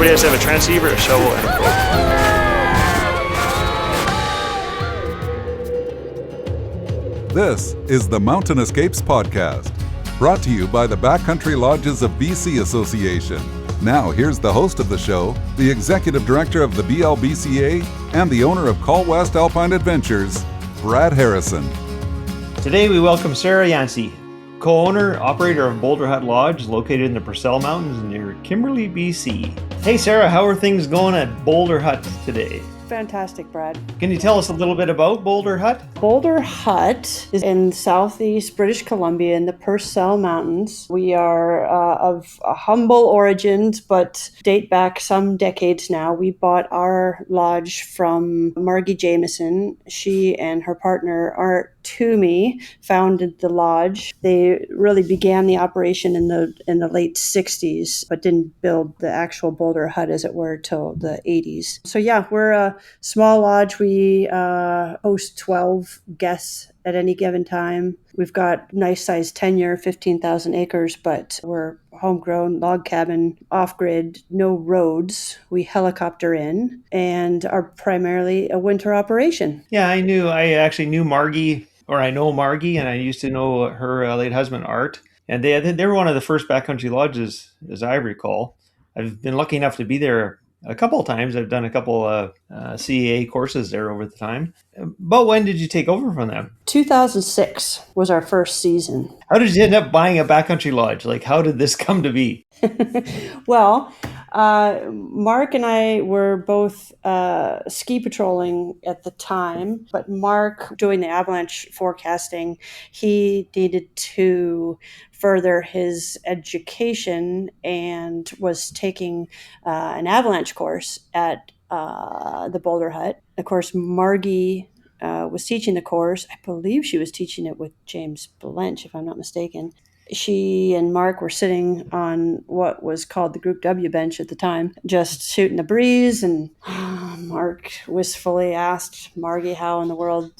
everybody has to have a transceiver, a shovel, and a boat. This is the Mountain Escapes Podcast, brought to you by the Backcountry Lodges of BC Association. Now, here's the host of the show, the Executive Director of the BLBCA and the owner of Call West Alpine Adventures, Brad Harrison. Today we welcome Sarah Yancey, co-owner, operator of Boulder Hut Lodge, located in the Purcells Mountains near Kimberley, BC. Hey Sarah, how are things going at Boulder Hut today? Fantastic, Brad. Can you tell us a little bit about Boulder Hut? Boulder Hut is in southeast British Columbia in the Purcells Mountains. We are of humble origins, but date back some decades now. We bought our lodge from Margie Jamieson. She and her partner, Art Toomey, founded the lodge. They really began the operation in the late 60s, but didn't build the actual Boulder Hut, as it were, till the 80s. So yeah, we're a small lodge. We host 12 guests at any given time. We've got nice sized tenure, 15,000 acres, but we're homegrown log cabin, off-grid, no roads. We helicopter in and are primarily a winter operation. Yeah, I actually knew Margie, or I know Margie, and I used to know her late husband, Art. And they were one of the first backcountry lodges, as I recall. I've been lucky enough to be there a couple of times. I've done a couple of CAA courses there over the time. But when did you take over from them? 2006 was our first season. How did you end up buying a backcountry lodge? Like, how did this come to be? Well, Mark and I were both ski patrolling at the time, but Mark, doing the avalanche forecasting, he needed to further his education and was taking an avalanche course at the Boulder Hut. Of course, Margie was teaching the course. I believe she was teaching it with James Blench, if I'm not mistaken. She and Mark were sitting on what was called the Group W bench at the time, just shooting the breeze. And Mark wistfully asked Margie how in the world,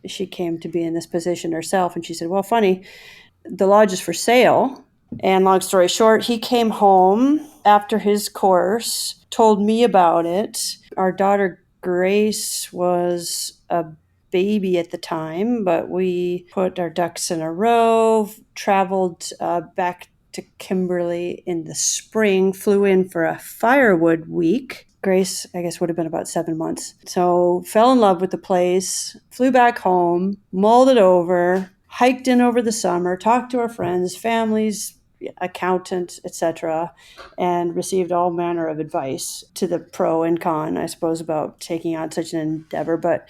she came to be in this position herself. And she said, well, funny, the lodge is for sale. And long story short, he came home after his course, told me about it. Our daughter Grace was a baby at the time, but we put our ducks in a row, traveled back to Kimberley in the spring, flew in for a firewood week. Grace, I guess, would have been about 7 months. So fell in love with the place, flew back home, mulled it over, hiked in over the summer, talked to our friends, families, accountant, etc., and received all manner of advice to the pro and con, I suppose, about taking on such an endeavor. But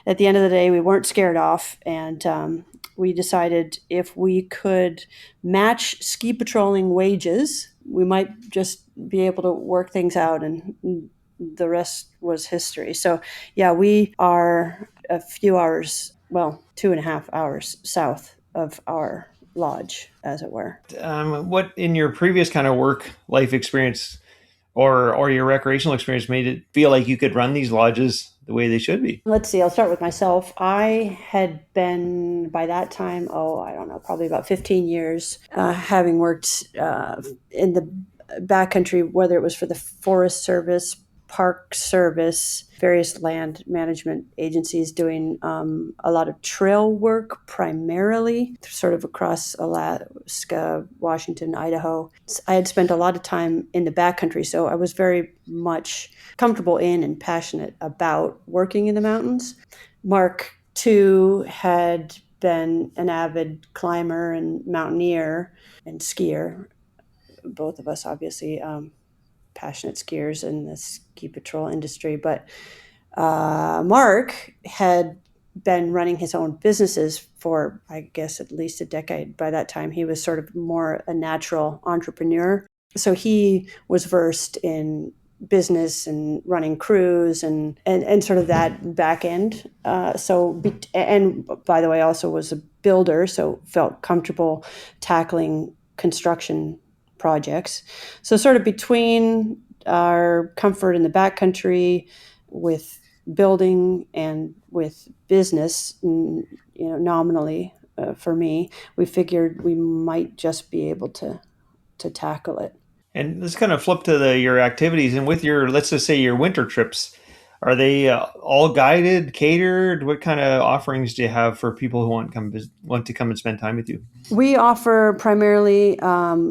at the end of the day, we weren't scared off, and we decided if we could match ski patrolling wages, we might just be able to work things out, and the rest was history. So yeah, we are a few hours, 2.5 hours south of our lodge, as it were. What in your previous kind of work life experience or your recreational experience made it feel like you could run these lodges the way they should be? Let's see, I'll start with myself. I had been, by that time, probably about 15 years, having worked in the backcountry, whether it was for the Forest Service, Park Service, various land management agencies, doing a lot of trail work, primarily sort of across Alaska, Washington, Idaho. I had spent a lot of time in the backcountry, so I was very much comfortable in and passionate about working in the mountains. Mark, too, had been an avid climber and mountaineer and skier. Both of us, obviously, passionate skiers in the ski patrol industry, but Mark had been running his own businesses for, I guess, at least a decade. By that time, he was sort of more a natural entrepreneur. So he was versed in business and running crews and sort of that back end. And by the way, also was a builder, so felt comfortable tackling construction projects. So sort of between our comfort in the backcountry with building and with business, nominally for me, we figured we might just be able to tackle it. And let's kind of flip to your activities. And with your, let's just say your winter trips, are they all guided, catered? What kind of offerings do you have for people who want to come and spend time with you? We offer primarily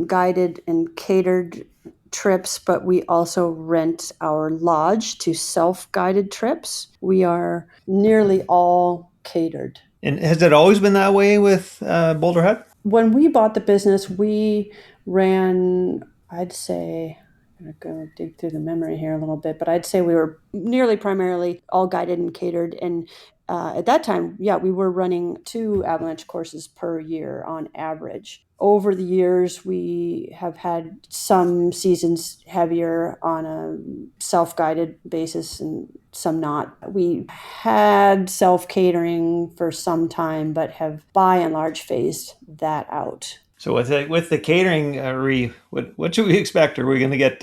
guided and catered trips, but we also rent our lodge to self-guided trips. We are nearly all catered. And has it always been that way with Boulder Hut? When we bought the business, we ran, I'd say, I'm going to dig through the memory here a little bit, but I'd say we were nearly primarily all guided and catered. And at that time, we were running 2 avalanche courses per year on average. Over the years, we have had some seasons heavier on a self-guided basis and some not. We had self-catering for some time, but have by and large phased that out. So with the catering, what should we expect? Are we going to get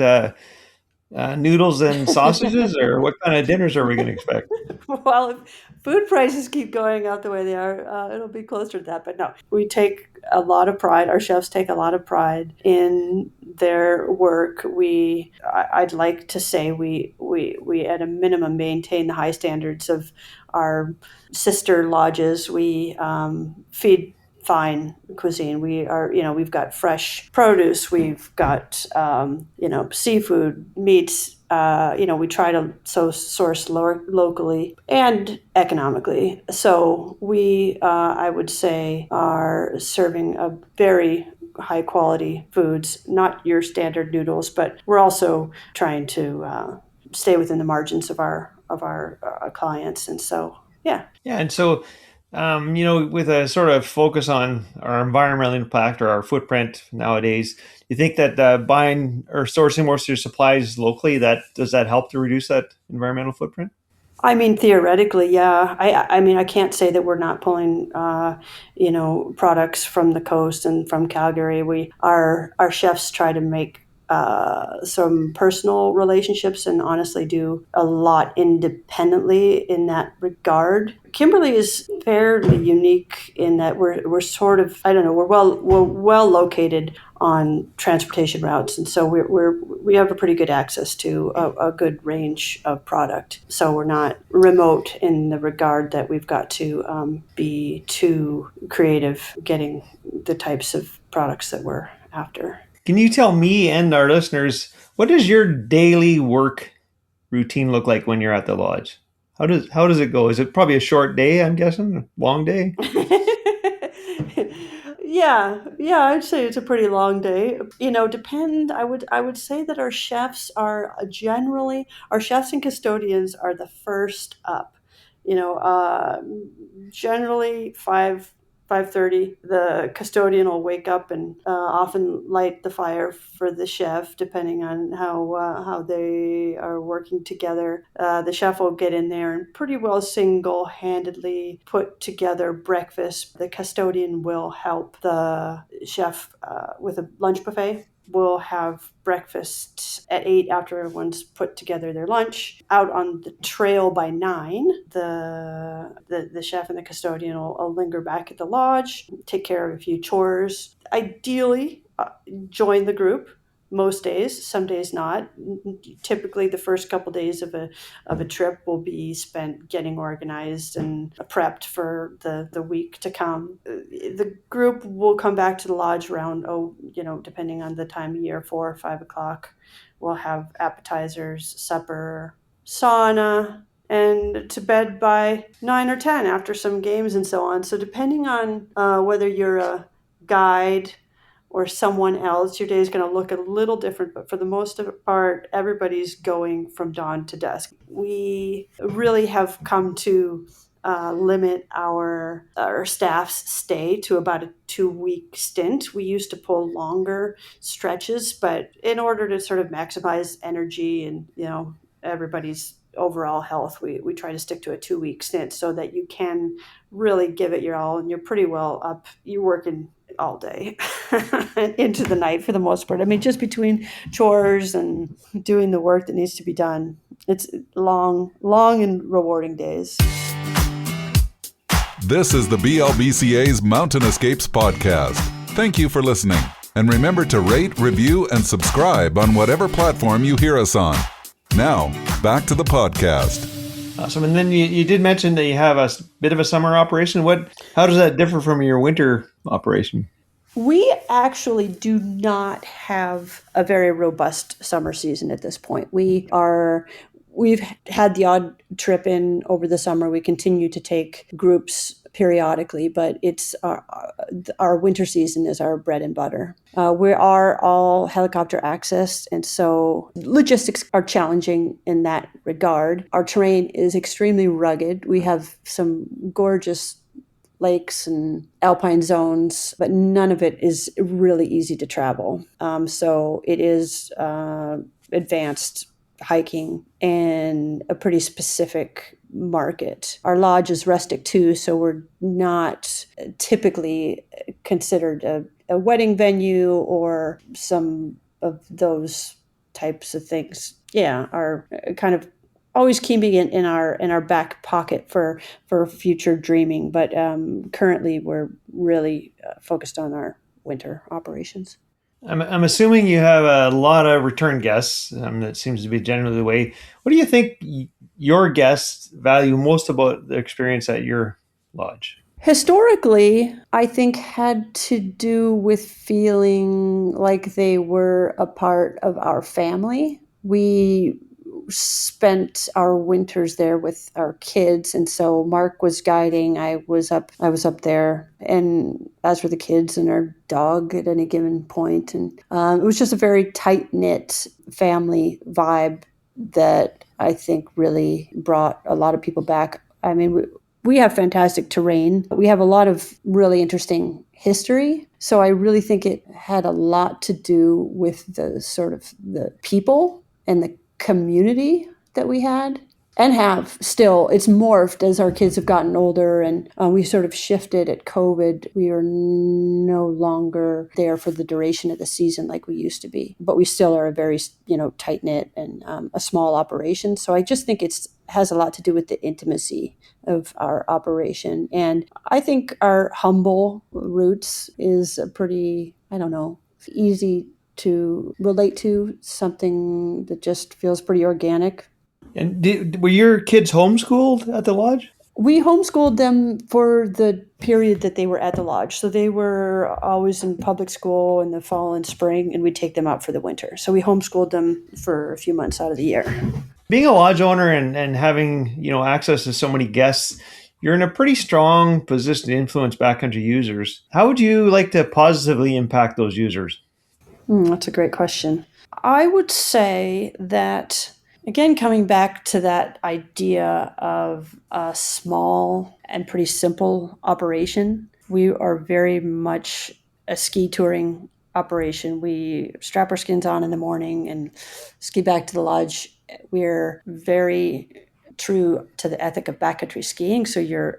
noodles and sausages, or what kind of dinners are we going to expect? Well, if food prices keep going up the way they are, it'll be closer to that. But no, we take a lot of pride. Our chefs take a lot of pride in their work. I'd like to say we at a minimum maintain the high standards of our sister lodges. We feed fine cuisine. We've got fresh produce. We've got, seafood, meats. We try to source locally and economically. So we, I would say, are serving a very high quality foods, not your standard noodles, but we're also trying to stay within the margins of our clients. And so, yeah. Yeah. And so, with a sort of focus on our environmental impact or our footprint nowadays, you think that buying or sourcing most of your supplies locally, does that help to reduce that environmental footprint? I mean, theoretically, yeah. I mean, I can't say that we're not pulling, products from the coast and from Calgary. Our chefs try to make some personal relationships and honestly do a lot independently in that regard. Kimberley is fairly unique in that we're sort of, I don't know, we're well located on transportation routes, and so we have a pretty good access to a good range of product. So we're not remote in the regard that we've got to be too creative getting the types of products that we're after. Can you tell me and our listeners, what does your daily work routine look like when you're at the lodge? How does it go? Is it probably a short day, I'm guessing? A long day? Yeah, I'd say it's a pretty long day. I would say that our chefs and custodians are the first up. Generally 5:30, the custodian will wake up and often light the fire for the chef, depending on how they are working together. The chef will get in there and pretty well single-handedly put together breakfast. The custodian will help the chef with a lunch buffet. We'll have breakfast at 8 after everyone's put together their lunch. Out on the trail by 9, the chef and the custodian will linger back at the lodge, take care of a few chores. Ideally, join the group. Most days, some days not. Typically, the first couple days of a trip will be spent getting organized and prepped for the week to come. The group will come back to the lodge around, depending on the time of year, 4 or 5 o'clock. We'll have appetizers, supper, sauna, and to bed by 9 or 10 after some games and so on. So depending on whether you're a guide or someone else, your day is going to look a little different, but for the most part, everybody's going from dawn to dusk. We really have come to limit our staff's stay to about a 2-week stint. We used to pull longer stretches, but in order to sort of maximize energy and, everybody's overall health, we try to stick to a 2-week stint so that you can really give it your all, and you're pretty well up. You're working all day into the night for the most part. I mean, just between chores and doing the work that needs to be done, it's long and rewarding days. This is the BLBCA's Mountain Escapes podcast. Thank you for listening. And remember to rate, review, and subscribe on whatever platform you hear us on. Now, back to the podcast. Awesome. And then you did mention that you have a bit of a summer operation. How does that differ from your winter operation? We actually do not have a very robust summer season at this point. We've had the odd trip in over the summer. We continue to take groups periodically, but it's our winter season is our bread and butter. We are all helicopter accessed, and so logistics are challenging in that regard. Our terrain is extremely rugged. We have some gorgeous lakes and alpine zones, but none of it is really easy to travel. So it is advanced hiking and a pretty specific market. Our lodge is rustic too, so we're not typically considered a wedding venue or some of those types of things. Yeah, are kind of always keeping it in our back pocket for future dreaming. But currently, we're really focused on our winter operations. I'm assuming you have a lot of return guests. That seems to be generally the way. What do you think your guests value most about the experience at your lodge? Historically, I think had to do with feeling like they were a part of our family. We spent our winters there with our kids, and so Mark was guiding. I was up there, and as were the kids and our dog at any given point. And it was just a very tight knit family vibe that I think really brought a lot of people back. I mean, we have fantastic terrain. We have a lot of really interesting history. So I really think it had a lot to do with the sort of the people and the community that we had and have still. It's morphed as our kids have gotten older, and we sort of shifted at COVID. We are no longer there for the duration of the season like we used to be, but we still are a very, tight knit and a small operation. So I just think has a lot to do with the intimacy of our operation. And I think our humble roots is a pretty, easy to relate to, something that just feels pretty organic. And were your kids homeschooled at the lodge? We homeschooled them for the period that they were at the lodge. So they were always in public school in the fall and spring, and we'd take them out for the winter. So we homeschooled them for a few months out of the year. Being a lodge owner and having, access to so many guests, you're in a pretty strong position to influence backcountry users. How would you like to positively impact those users? That's a great question. I would say that, again, coming back to that idea of a small and pretty simple operation, we are very much a ski touring operation. We strap our skins on in the morning and ski back to the lodge. We're very true to the ethic of backcountry skiing, so you're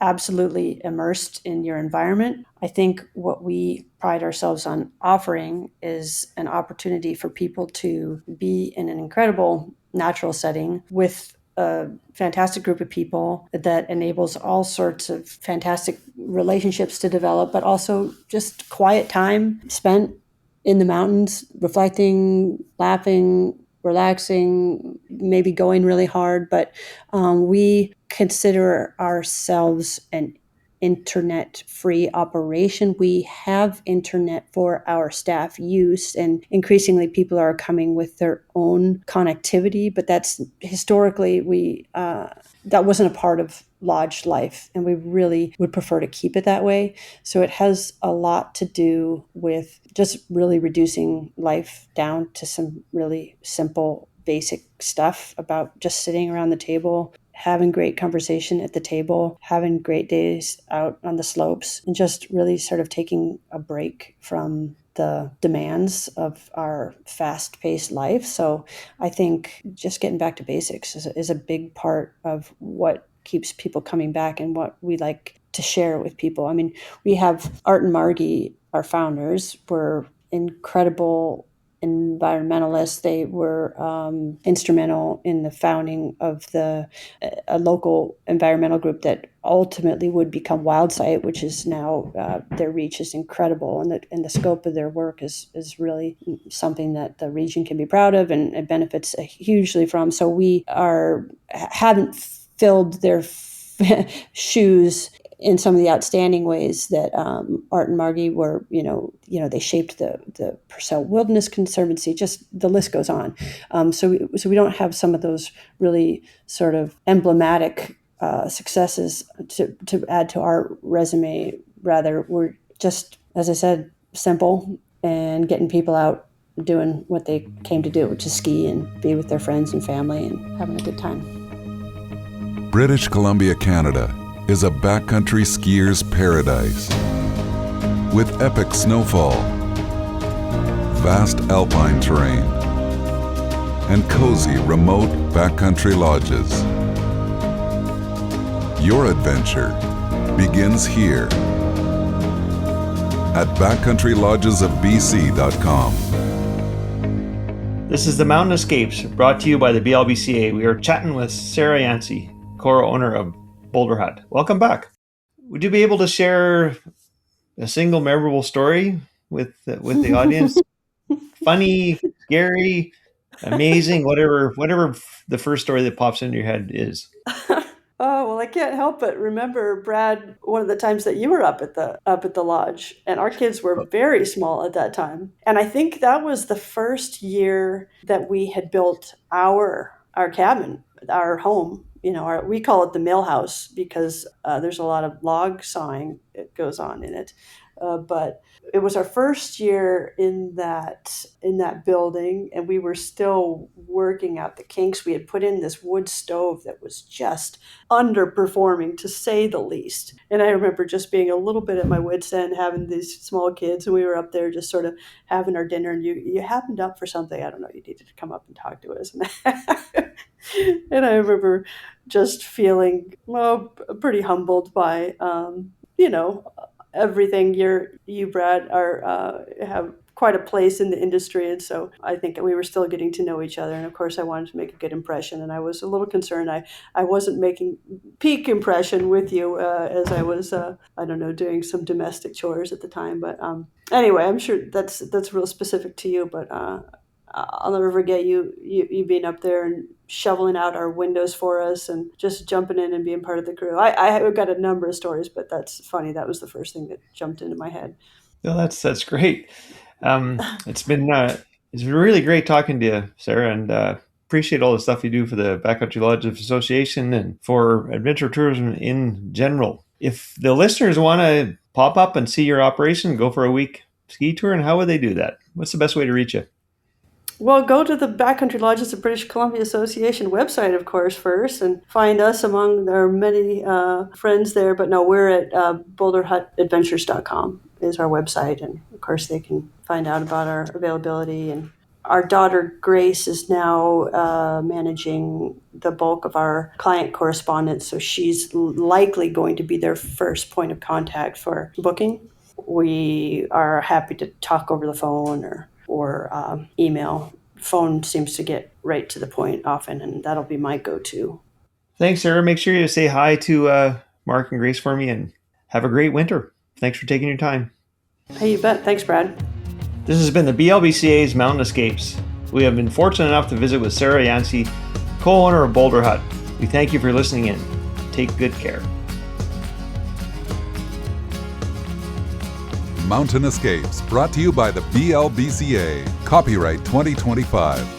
absolutely immersed in your environment. I think what we pride ourselves on offering is an opportunity for people to be in an incredible natural setting with a fantastic group of people that enables all sorts of fantastic relationships to develop, but also just quiet time spent in the mountains, reflecting, laughing, relaxing, maybe going really hard. But we consider ourselves an internet-free operation. We have internet for our staff use, and increasingly people are coming with their own connectivity, but that's historically that wasn't a part of lodge life, and we really would prefer to keep it that way. So it has a lot to do with just really reducing life down to some really simple, basic stuff about just sitting around the table, having great conversation at the table, having great days out on the slopes, and just really sort of taking a break from the demands of our fast-paced life. So I think just getting back to basics is a big part of what keeps people coming back and what we like to share with people. I mean, we have Art and Margie, our founders, were incredible environmentalists. They were instrumental in the founding of a local environmental group that ultimately would become Wild Site, which is now their reach is incredible, and the scope of their work is really something that the region can be proud of and benefits hugely from. So we haven't filled their shoes in some of the outstanding ways that Art and Margie were, they shaped the Purcell Wilderness Conservancy. Just the list goes on. So we don't have some of those really sort of emblematic successes to add to our resume. Rather, we're just, as I said, simple and getting people out doing what they came to do, which is ski and be with their friends and family and having a good time. British Columbia, Canada is a backcountry skier's paradise. With epic snowfall, vast alpine terrain, and cozy remote backcountry lodges. Your adventure begins here at backcountrylodgesofbc.com. This is the Mountain Escapes, brought to you by the BLBCA. We are chatting with Sarah Yancey, co-owner of Boulder Hut. Welcome back. Would you be able to share a single memorable story with the audience? Funny, scary, amazing, whatever the first story that pops into your head is. Oh, well, I can't help but remember, Brad, one of the times that you were up at the lodge, and our kids were very small at that time. And I think that was the first year that we had built our cabin, our home. We call it the mill house because there's a lot of log sawing that goes on in it. But it was our first year in that building, and we were still working out the kinks. We had put in this wood stove that was just underperforming, to say the least. And I remember just being a little bit at my wit's end, having these small kids, and we were up there just sort of having our dinner. And you happened up for something. I don't know. You needed to come up and talk to us. And I remember just feeling pretty humbled by everything. You, Brad, have quite a place in the industry, and so I think we were still getting to know each other. And of course, I wanted to make a good impression, and I was a little concerned I wasn't making peak impression with you as I was doing some domestic chores at the time. But anyway, I'm sure that's real specific to you. But I'll never forget you being up there and shoveling out our windows for us and just jumping in and being part of the crew. I've got a number of stories, but that's funny. That was the first thing that jumped into my head. No, that's great. It's been really great talking to you, Sarah, and appreciate all the stuff you do for the Backcountry Lodges Association and for adventure tourism in general. If the listeners want to pop up and see your operation, go for a week ski tour, and how would they do that? What's the best way to reach you? Well, go to the Backcountry Lodges of British Columbia Association website, of course, first, and find us among our many friends there. But no, we're at boulderhutadventures.com is our website. And, of course, they can find out about our availability. And our daughter, Grace, is now managing the bulk of our client correspondence, so she's likely going to be their first point of contact for booking. We are happy to talk over the phone or email. Phone seems to get right to the point often, and that'll be my go-to. Thanks, Sarah. Make sure you say hi to Mark and Grace for me, and have a great winter. Thanks for taking your time. Hey, you bet. Thanks, Brad. This has been the BLBCA's Mountain Escapes. We have been fortunate enough to visit with Sarah Yancey, co-owner of Boulder Hut. We thank you for listening in. Take good care. Mountain Escapes, brought to you by the BLBCA. Copyright 2025.